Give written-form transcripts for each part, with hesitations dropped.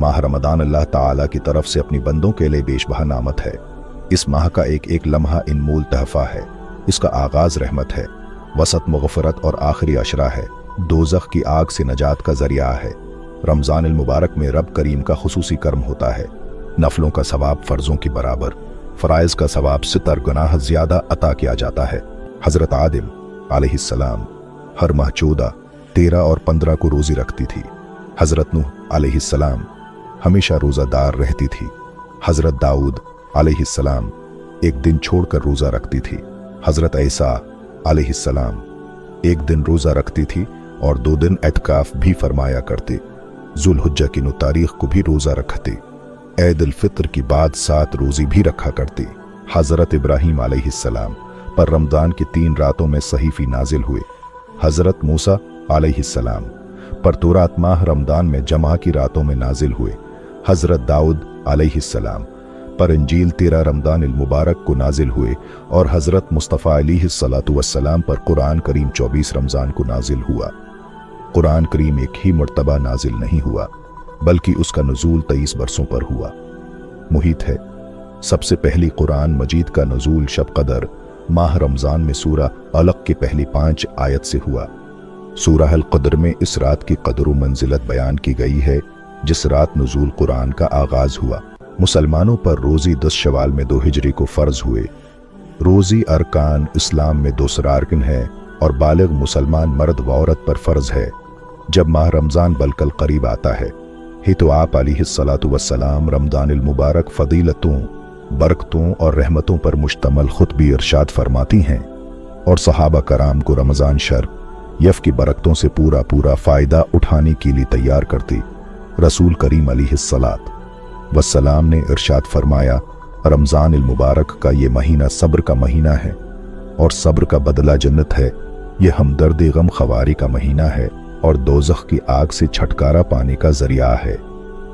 माह रमदान अल्लाह ताला की तरफ से अपनी बंदों के लिए बेशबहा नामत है। इस माह का एक एक लम्हा इनमोल तहफा है। इसका आगाज रहमत है, वसत मग़फ़रत और आखिरी अशरा है, दोज़ख की आग से नजात का जरिया है। रमज़ान अल मुबारक में रब करीम का खुसूसी कर्म होता है। नफलों का सवाब फ़र्ज़ों की बराबर, फ़राइज़ का सवाब सितर गुनाह ज़्यादा अता किया जाता है। हज़रत आदम अलैहिस्सलाम हर माह 14, 13 और 15 को रोज़ी रखती थी। हज़रत नूह अलैहिस्सलाम हमेशा रोज़ादार रहती थी। हज़रत दाऊद अलैहिस्सलाम एक दिन छोड़कर रोज़ा रखती थी। हज़रत ईसा अलैहिस्सलाम एक दिन रोज़ा रखती थी और 2 दिन एतकाफ भी फरमाया करती। ज़ुल्हिज्जा की 9 तारीख को भी रोज़ा रखती। ईद उल फितर की बाद 7 रोज़ी भी रखा करती। हज़रत इब्राहीम अलैहिस्सलाम पर रमज़ान की 3 रातों में सहीफ़ी नाजिल हुए। हज़रत मूसा अलैहिस्सलाम पर तौरात माह रमज़ान में जमा की रातों में नाजिल हुए। हज़रत दाऊद अलैहिस्सलाम पर इंजील 13 रमज़ान अल मुबारक को नाजिल हुए और हज़रत मुस्तफ़ा अलैहिस्सलातु वस्सलाम पर कुरान करीम 24 रमज़ान को नाजिल हुआ। कुरान करीम एक ही मर्तबा नाजिल नहीं हुआ, बल्कि उसका नुज़ूल 23 बरसों पर हुआ। मुहित है, सबसे पहली कुरान मजीद का नुज़ूल शब कदर माह रमज़ान में सूरा अलक के पहली 5 आयत से हुआ। सूरह अल क़द्र में इस रात की क़द्र व मंजिलत बयान की गई है जिस रात नुज़ूल कुरान का आगाज़ हुआ। मुसलमानों पर रोज़ी 10 शवाल में 2 हिजरी को फ़र्ज हुए। रोज़ी अरकान इस्लाम में 2 सरारकन है और बालिग मुसलमान मर्द व औरत पर फ़र्ज है। जब माह रमज़ान बलकल करीब आता है ही तो आप अलैहिस्सलातु वस्सलाम रमज़ान अल मुबारक फ़जीलतों, बरकतों और रहमतों पर मुश्तमल खुतबी इरशाद फरमाती हैं और सहाबा कराम को रमज़ान शर यफ की बरकतों से पूरा पूरा फ़ायदा उठाने के लिए तैयार करती। रसूल करीम अलैहिस्सलात वस्सलाम ने इरशाद फरमाया, रमज़ान अल मुबारक का ये महीना सब्र का महीना है और सब्र का बदला जन्नत है। यह हमदर्द गम खवारी का महीना है और दोज़ख की आग से छुटकारा पाने का जरिया है।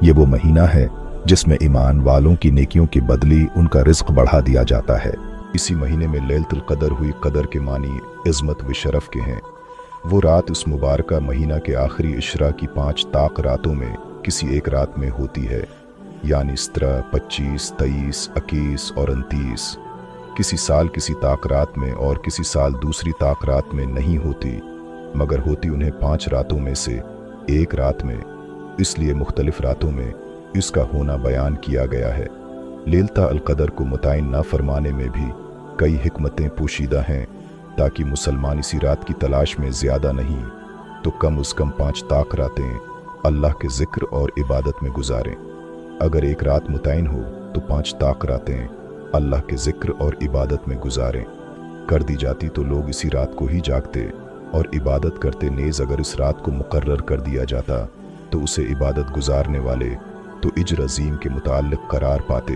ये वो महीना है जिसमें ईमान वालों की नेकियों की बदली उनका रिज़्क़ बढ़ा दिया जाता है। इसी महीने में लैलतुल क़द्र हुई। क़द्र के मानी इज़्मत व शरफ़ के हैं। वो रात इस मुबारका महीना के आखिरी इशरा की 5 ताक रातों में किसी एक रात में होती है, यानी 17, 25, 23, 21 और 29। किसी साल किसी ताक रात में और किसी साल दूसरी ताक रात में नहीं होती, मगर होती उन्हें 5 रातों में से एक रात में। इसलिए मुख्तलिफ रातों में इसका होना बयान किया गया है। लैलता अल क़द्र को मुतय्यन ना फरमाने में भी कई हिकमतें पोशीदा हैं, ताकि मुसलमान इसी रात की तलाश में ज़्यादा नहीं तो कम अज़ कम 5 ताक रातें अल्लाह के ज़िक्र और इबादत में गुजारें। अगर एक रात मुतय्यन हो तो 5 ताक रातें अल्लाह के ज़िक्र और इबादत में गुजारें कर दी जाती तो लोग इसी रात को ही जागते और इबादत करते। नेज़ अगर इस रात को मुकर्रर कर दिया जाता तो उसे इबादत गुजारने वाले तो इज्र अज़ीम के मुताल्लिक़ करार पाते,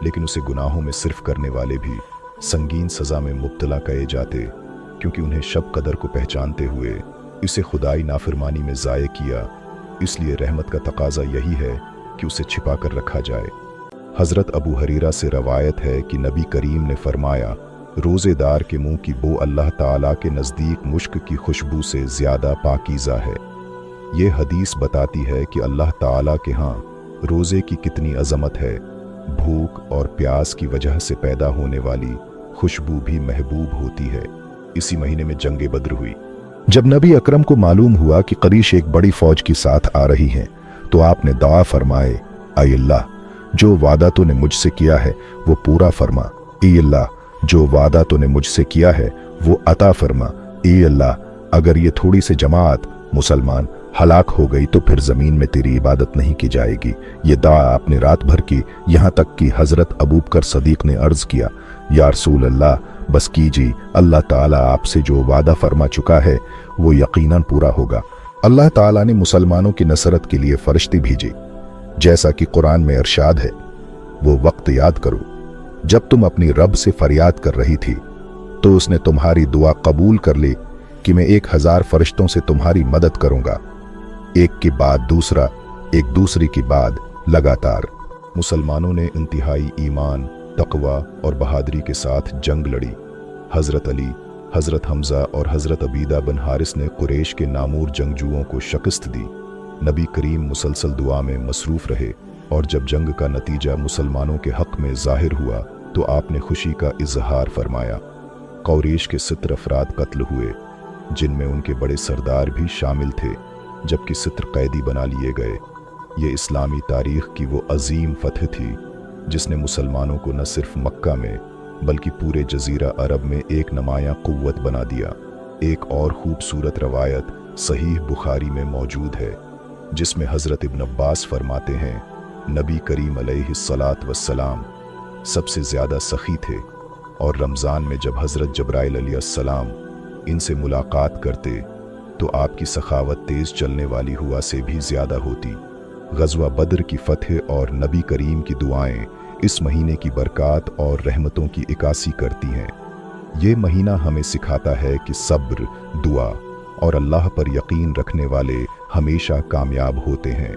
लेकिन उसे गुनाहों में सिर्फ करने वाले भी संगीन सज़ा में मुब्तला कहे जाते, क्योंकि उन्हें शब कदर को पहचानते हुए इसे खुदाई नाफरमानी में ज़ाये किया। इसलिए रहमत का तकाज़ा यही है कि उसे छिपा कर रखा जाए। हज़रत अबू हरीरा से रवायत है कि नबी करीम ने फरमाया, रोज़ेदार के मुंह की बो अल्लाह ताला के नज़दीक मुश्क की खुशबू से ज़्यादा पाकीज़ा है। ये हदीस बताती है कि अल्लाह ताला के यहाँ रोज़े की कितनी अज़मत है। भूख और प्यास की वजह से पैदा होने वाली खुशबू भी महबूब होती है। इसी महीने में जंगे बद्र हुई। जब नबी अकरम को मालूम हुआ कि क़रीश एक बड़ी फौज के साथ आ रही हैं, तो आपने दुआ फरमाए, ऐ अल्लाह, जो वादा तूने मुझसे किया है वो पूरा फरमा। ए अल्लाह, जो वादा तूने मुझसे किया है वो अता फरमा। ए अल्लाह, अगर ये थोड़ी सी जमात मुसलमान हलाक हो गई तो फिर ज़मीन में तेरी इबादत नहीं की जाएगी। ये दुआ आपने रात भर की, यहाँ तक कि हज़रत अबू बकर सदीक ने अर्ज़ किया, या रसूल अल्लाह, बस कीजिए, अल्लाह ताला आपसे जो वादा फरमा चुका है वो यकीनन पूरा होगा। अल्लाह ताला ने मुसलमानों की नसरत के लिए फरिश्ते भेजे, जैसा कि कुरान में इरशाद है, वो वक्त याद करो जब तुम अपनी रब से फरियाद कर रही थी तो उसने तुम्हारी दुआ कबूल कर ली कि मैं 1000 फरिश्तों से तुम्हारी मदद करूंगा, एक के बाद दूसरा, एक दूसरे के बाद लगातार। मुसलमानों ने इंतहाई ईमान, तकवा और बहादुरी के साथ जंग लड़ी। हज़रत अली, हज़रत हमज़ा और हज़रत अबीदा बिन हारिस ने कुरैश के नामूर जंगजुओं को शिकस्त दी। नबी करीम मुसलसल दुआ में मसरूफ़ रहे और जब जंग का नतीजा मुसलमानों के हक़ में ज़ाहिर हुआ तो आपने खुशी का इजहार फरमाया। क़ुरैश के 70 अफराद कत्ल हुए, जिनमें उनके बड़े सरदार भी शामिल थे, जबकि 70 कैदी बना लिए गए। ये इस्लामी तारीख़ की वो अजीम फतह थी जिसने मुसलमानों को न सिर्फ मक्का में बल्कि पूरे जजीरा अरब में एक नुमायां क़ुव्वत बना दिया। एक और खूबसूरत रवायत सहीह बुखारी में मौजूद है जिसमें हज़रत इब्न अब्बास फरमाते हैं, नबी करीम अलैहिस्सलात वस्सलाम सबसे ज़्यादा सखी थे और रमज़ान में जब हज़रत जब्राइल अलैहिस्सलाम इनसे मुलाकात करते तो आपकी सखावत तेज़ चलने वाली हुआ से भी ज़्यादा होती। ग़ज़वा बद्र की फ़तह और नबी करीम की दुआएं इस महीने की बरक़ात और रहमतों की इकासी करती हैं। ये महीना हमें सिखाता है कि सब्र, दुआ और अल्लाह पर यकीन रखने वाले हमेशा कामयाब होते हैं।